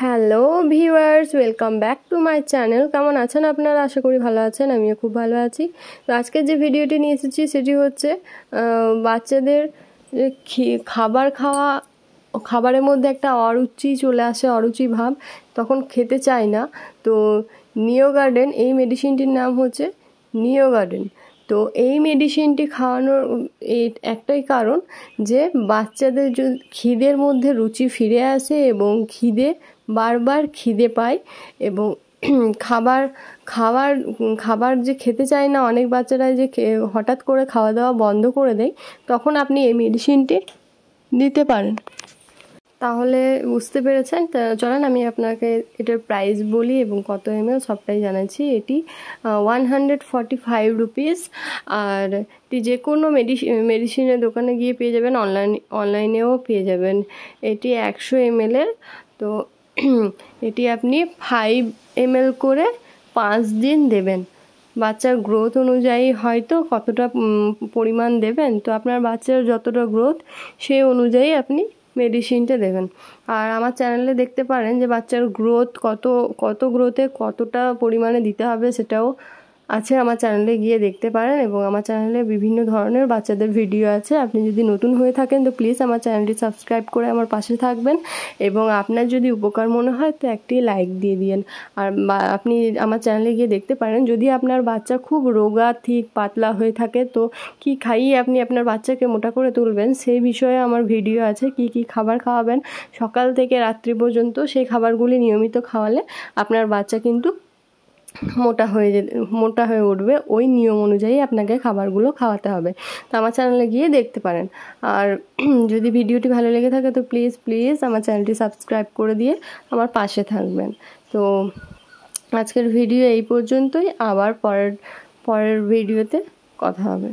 Hello viewers, welcome back to my channel. কেমন আছেন আপনারা? আশা করি ভালো আছেন, আমিও খুব ভালো আছি। তো আজকে যে ভিডিওটি নিয়ে এসেছি সেটি হচ্ছে বাচ্চাদের খাবারের মধ্যে একটা অরুচি চলে আসে, অরুচি ভাব, তখন খেতে চায় না। তো নিওগার্ডেন, এই মেডিসিনটির নাম হচ্ছে নিওগার্ডেন। তো এই মেডিসিনটি খাওয়ানোর একটাই কারণ যে বাচ্চাদের যদি খিদের মধ্যে রুচি ফিরে আসে এবং বারবার খিদে পায় এবং খাবার যে খেতে চায় না, অনেক বাচ্চারা যে হঠাৎ করে খাওয়া দাওয়া বন্ধ করে দেয়, তখন আপনি এই মেডিসিনটি দিতে পারেন। তাহলে বুঝতে পেরেছেন। চলেন আমি আপনাকে এটার প্রাইস বলি এবং কত ml সবটাই জানাচ্ছি। এটি 145 রুপিস। আর এটি যে কোনো মেডিসিনের দোকানে গিয়ে পেয়ে যাবেন, অনলাইনেও পেয়ে যাবেন। এটি 100 ml এর। তো এটি আপনি 5 ml করে 5 দিন দেবেন। বাচ্চার গ্রোথ অনুযায়ী হয়তো কতটা পরিমাণ দেবেন, তো আপনার বাচ্চার যতটা গ্রোথ সেই অনুযায়ী আপনি মেডিসিনটা দেবেন। আর আমার চ্যানেলে দেখতে পারেন যে বাচ্চার গ্রোথ কত গ্রোথে কতটা পরিমাণে দিতে হবে সেটাও আছে, আমার চ্যানেলে গিয়ে দেখতে পারেন। এবং আমার চ্যানেলে বিভিন্ন ধরনের বাচ্চাদের ভিডিও আছে। আপনি যদি নতুন হয়ে থাকেন তো প্লিজ আমার চ্যানেলটি সাবস্ক্রাইব করে আমার পাশে থাকবেন এবং আপনার যদি উপকার মনে হয় তো একটি লাইক দিয়ে দিন। আর আপনি আমার চ্যানেলে গিয়ে দেখতে পারেন যদি আপনার বাচ্চা খুব রোগা ঠিক পাতলা হয়ে থাকে তো কি খাইয়ে আপনি আপনার বাচ্চাকে মোটা করে তুলবেন সেই বিষয়ে আমার ভিডিও আছে। কি খাবার খাওয়াবেন সকাল থেকে রাত্রি পর্যন্ত, সেই খাবারগুলি নিয়মিত খাওয়ালে আপনার বাচ্চা কিন্তু মোটা হয়ে উঠবে। ওই নিয়ম অনুযায়ী আপনাকে খাবারগুলো খাওয়াতে হবে। তো আমার চ্যানেলে গিয়ে দেখতে পারেন। আর যদি ভিডিওটি ভালো লেগে থাকে তো প্লিজ আমার চ্যানেলটি সাবস্ক্রাইব করে দিয়ে আমার পাশে থাকবেন। তো আজকের ভিডিও এই পর্যন্তই, আবার পরের ভিডিওতে কথা হবে।